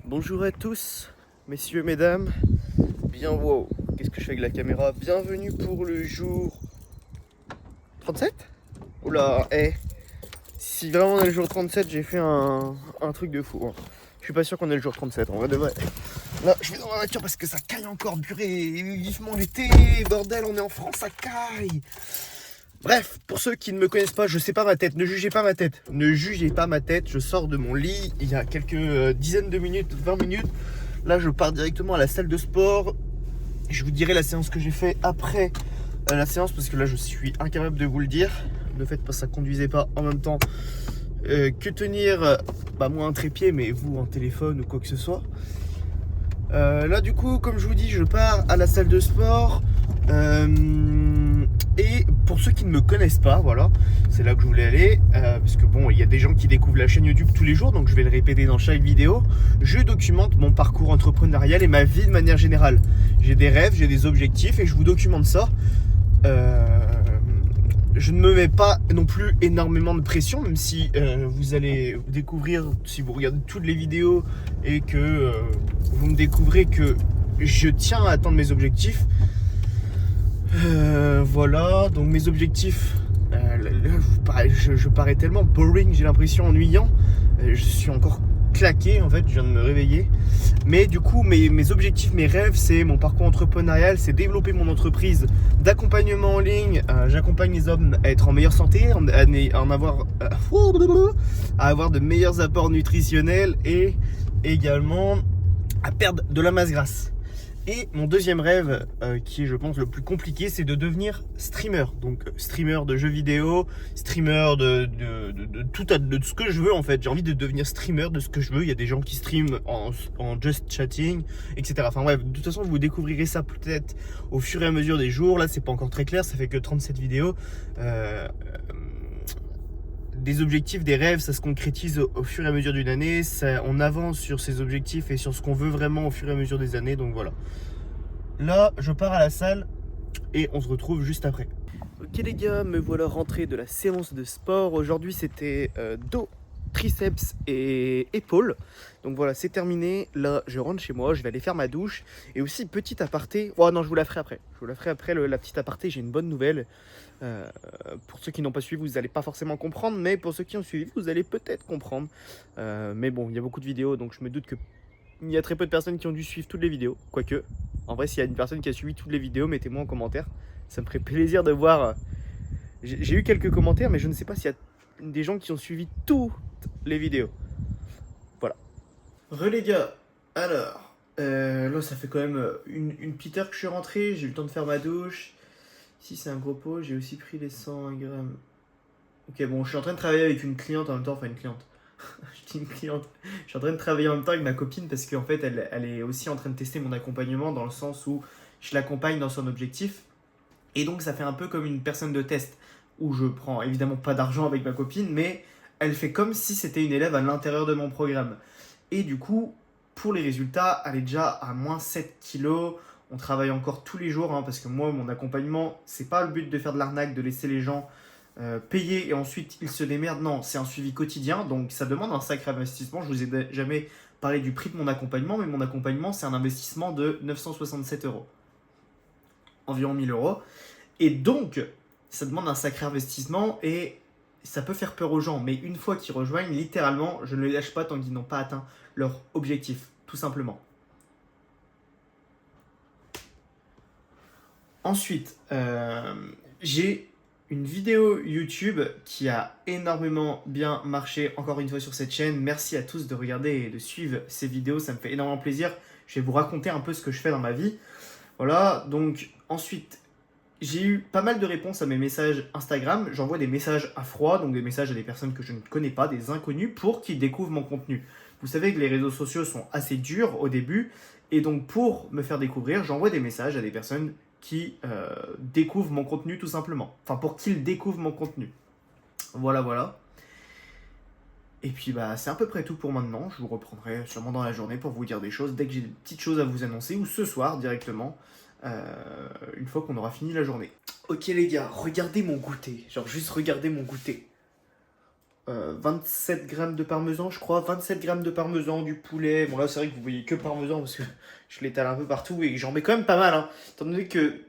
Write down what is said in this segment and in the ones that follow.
Bonjour à tous, messieurs, mesdames. Wow, qu'est-ce que je fais avec la caméra? Bienvenue pour le jour 37. Oula, si vraiment on est le jour 37, j'ai fait un truc de fou, hein. Je suis pas sûr qu'on est le jour 37, en vrai de vrai. Là, je vais dans la voiture parce que ça caille encore, purée. Vivement l'été, bordel, on est en France, ça caille. Bref, pour ceux qui ne me connaissent pas, je sais pas ma tête, ne jugez pas ma tête. Ne jugez pas ma tête, je sors de mon lit il y a quelques dizaines de minutes, 20 minutes. Là, je pars directement à la salle de sport. Je vous dirai la séance que j'ai fait après la séance parce que là, je suis incapable de vous le dire. Le fait que ça conduisait pas en même temps que tenir, moi un trépied, mais vous un téléphone ou quoi que ce soit. Là, du coup, comme je vous dis, je pars à la salle de sport. Et pour ceux qui ne me connaissent pas, voilà, c'est là que je voulais aller, parce que bon, il y a des gens qui découvrent la chaîne YouTube tous les jours, donc je vais le répéter dans chaque vidéo. Je documente mon parcours entrepreneurial et ma vie de manière générale. J'ai des rêves, j'ai des objectifs et je vous documente ça. Je ne me mets pas non plus énormément de pression, même si vous allez découvrir, si vous regardez toutes les vidéos et que vous me découvrez que je tiens à atteindre mes objectifs. Voilà, donc mes objectifs, je parais tellement boring, j'ai l'impression ennuyant. Je suis encore claqué en fait, je viens de me réveiller. Mais du coup, mes objectifs, mes rêves, c'est mon parcours entrepreneurial, c'est développer mon entreprise d'accompagnement en ligne. J'accompagne les hommes à être en meilleure santé, à avoir de meilleurs apports nutritionnels et également à perdre de la masse grasse. Et mon deuxième rêve, qui est je pense le plus compliqué, c'est de devenir streamer. Donc streamer de jeux vidéo, streamer de ce que je veux en fait. J'ai envie de devenir streamer de ce que je veux. Il y a des gens qui streament en just chatting, etc. Enfin bref, de toute façon vous découvrirez ça peut-être au fur et à mesure des jours. Là c'est pas encore très clair, ça fait que 37 vidéos. Des objectifs, des rêves, ça se concrétise au fur et à mesure d'une année. On avance sur ses objectifs et sur ce qu'on veut vraiment au fur et à mesure des années. Donc voilà. Là, je pars à la salle et on se retrouve juste après. Ok les gars, me voilà rentré de la séance de sport. Aujourd'hui, c'était dos, triceps et épaules. Donc voilà, c'est terminé. Là, je rentre chez moi, je vais aller faire ma douche. Et aussi, petit aparté. Oh non, je vous la ferai après. Je vous la ferai après la petite aparté. J'ai une bonne nouvelle. Pour ceux qui n'ont pas suivi, vous n'allez pas forcément comprendre. Mais pour ceux qui ont suivi, vous allez peut-être comprendre. Mais bon, il y a beaucoup de vidéos. Donc je me doute qu'il y a très peu de personnes qui ont dû suivre toutes les vidéos. Quoique, en vrai, s'il y a une personne qui a suivi toutes les vidéos, mettez-moi en commentaire. Ça me ferait plaisir de voir. J'ai eu quelques commentaires, mais je ne sais pas s'il y a des gens qui ont suivi toutes les vidéos. Voilà. Les gars, alors, là ça fait quand même une petite heure que je suis rentré, j'ai eu le temps de faire ma douche. Ici c'est un gros pot, j'ai aussi pris les 100 grammes. Ok, bon, je suis en train de travailler avec une cliente en même temps, enfin une cliente. Je dis une cliente. Je suis en train de travailler en même temps avec ma copine parce qu'en fait elle est aussi en train de tester mon accompagnement dans le sens où je l'accompagne dans son objectif. Et donc ça fait un peu comme une personne de test où je prends évidemment pas d'argent avec ma copine, mais elle fait comme si c'était une élève à l'intérieur de mon programme. Et du coup, pour les résultats, elle est déjà à moins 7 kilos. On travaille encore tous les jours, hein, parce que moi, mon accompagnement, c'est pas le but de faire de l'arnaque, de laisser les gens payer et ensuite ils se démerdent. Non, c'est un suivi quotidien, donc ça demande un sacré investissement. Je vous ai jamais parlé du prix de mon accompagnement, mais mon accompagnement, c'est un investissement de 967 euros. Environ 1000 euros. Et donc, ça demande un sacré investissement et ça peut faire peur aux gens. Mais une fois qu'ils rejoignent, littéralement, je ne les lâche pas tant qu'ils n'ont pas atteint leur objectif, tout simplement. Ensuite, j'ai une vidéo YouTube qui a énormément bien marché, encore une fois sur cette chaîne. Merci à tous de regarder et de suivre ces vidéos, ça me fait énormément plaisir. Je vais vous raconter un peu ce que je fais dans ma vie. Voilà, donc ensuite, j'ai eu pas mal de réponses à mes messages Instagram. J'envoie des messages à froid, donc des messages à des personnes que je ne connais pas, des inconnus, pour qu'ils découvrent mon contenu. Vous savez que les réseaux sociaux sont assez durs au début, et donc pour me faire découvrir, j'envoie des messages à des personnes qui découvrent mon contenu tout simplement. Enfin, pour qu'ils découvrent mon contenu. Voilà, voilà. Et puis c'est à peu près tout pour maintenant. Je vous reprendrai sûrement dans la journée pour vous dire des choses dès que j'ai des petites choses à vous annoncer, ou ce soir directement, une fois qu'on aura fini la journée. Ok les gars, regardez mon goûter. Genre juste regardez mon goûter. 27 grammes de parmesan, je crois. 27 grammes de parmesan, du poulet. Bon, là, c'est vrai que vous voyez que parmesan parce que je l'étale un peu partout et que j'en mets quand même pas mal, hein. Étant donné que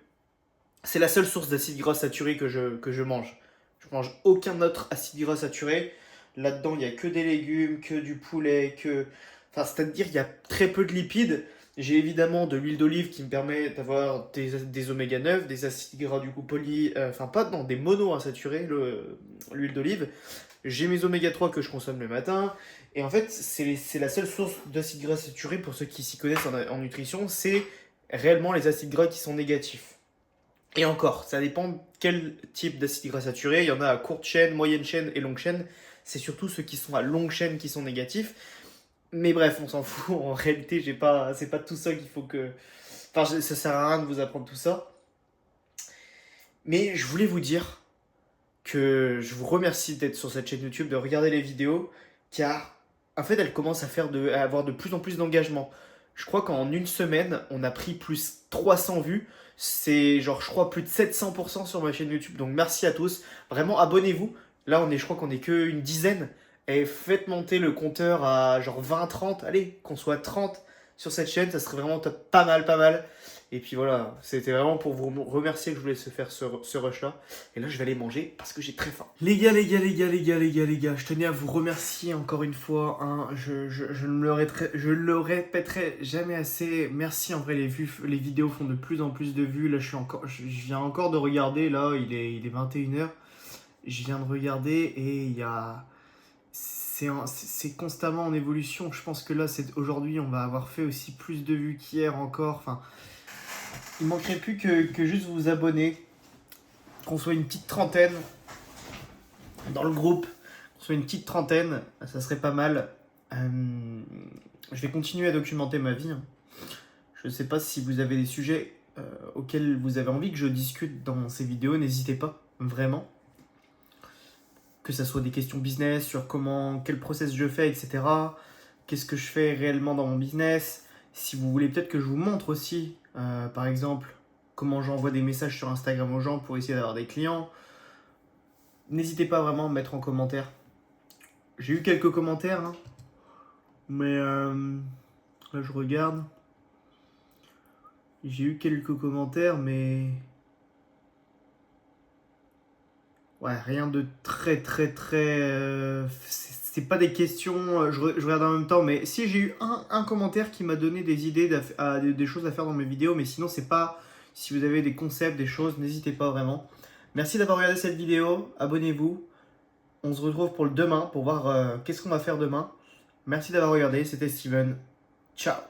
c'est la seule source d'acide gras saturé que je mange. Je mange aucun autre acide gras saturé. Là-dedans, il n'y a que des légumes, que du poulet, que. Enfin, c'est-à-dire qu'il y a très peu de lipides. J'ai évidemment de l'huile d'olive qui me permet d'avoir des oméga 9, des acides gras du coup enfin pas non, des monoinsaturés, l'huile d'olive. J'ai mes oméga 3 que je consomme le matin. Et en fait, c'est la seule source d'acides gras saturés pour ceux qui s'y connaissent en nutrition. C'est réellement les acides gras qui sont négatifs. Et encore, ça dépend quel type d'acide gras saturé. Il y en a à courte chaîne, moyenne chaîne et longue chaîne. C'est surtout ceux qui sont à longue chaîne qui sont négatifs. Mais bref, on s'en fout. En réalité, c'est pas tout ça qu'il faut que. Enfin, ça sert à rien de vous apprendre tout ça. Mais je voulais vous dire que je vous remercie d'être sur cette chaîne YouTube, de regarder les vidéos, car en fait, elle commence à avoir de plus en plus d'engagement. Je crois qu'en une semaine, on a pris plus 300 vues. C'est genre, je crois, plus de 700% sur ma chaîne YouTube. Donc merci à tous. Vraiment, abonnez-vous. Là, je crois qu'on est qu'une dizaine. Et faites monter le compteur à genre 20, 30. Allez, qu'on soit 30 sur cette chaîne. Ça serait vraiment pas mal, pas mal. Et puis voilà, c'était vraiment pour vous remercier que je voulais se faire ce rush-là. Et là, je vais aller manger parce que j'ai très faim. Les gars, je tenais à vous remercier encore une fois. Hein. Je ne le répéterai jamais assez. Merci, en vrai, les vidéos font de plus en plus de vues. Là, je viens encore de regarder. Là, il est 21h. Je viens de regarder et il y a... C'est constamment en évolution. Je pense que là, aujourd'hui, on va avoir fait aussi plus de vues qu'hier encore. Enfin, il manquerait plus que juste vous abonner, qu'on soit une petite trentaine dans le groupe, qu'on soit une petite trentaine, ça serait pas mal. Je vais continuer à documenter ma vie. Hein. Je ne sais pas si vous avez des sujets auxquels vous avez envie que je discute dans ces vidéos, n'hésitez pas, vraiment. Que ça soit des questions business sur quel process je fais, etc. Qu'est-ce que je fais réellement dans mon business. Si vous voulez peut-être que je vous montre aussi, par exemple, comment j'envoie des messages sur Instagram aux gens pour essayer d'avoir des clients. N'hésitez pas vraiment à me mettre en commentaire. J'ai eu quelques commentaires, hein, mais là je regarde. J'ai eu quelques commentaires, mais ouais, rien de très. C'est pas des questions, je regarde en même temps, mais si j'ai eu un commentaire qui m'a donné des idées, des choses à faire dans mes vidéos, mais sinon c'est pas. Si vous avez des concepts, des choses, n'hésitez pas vraiment. Merci d'avoir regardé cette vidéo, abonnez-vous. On se retrouve pour le demain, pour voir qu'est-ce qu'on va faire demain. Merci d'avoir regardé, c'était Steven. Ciao.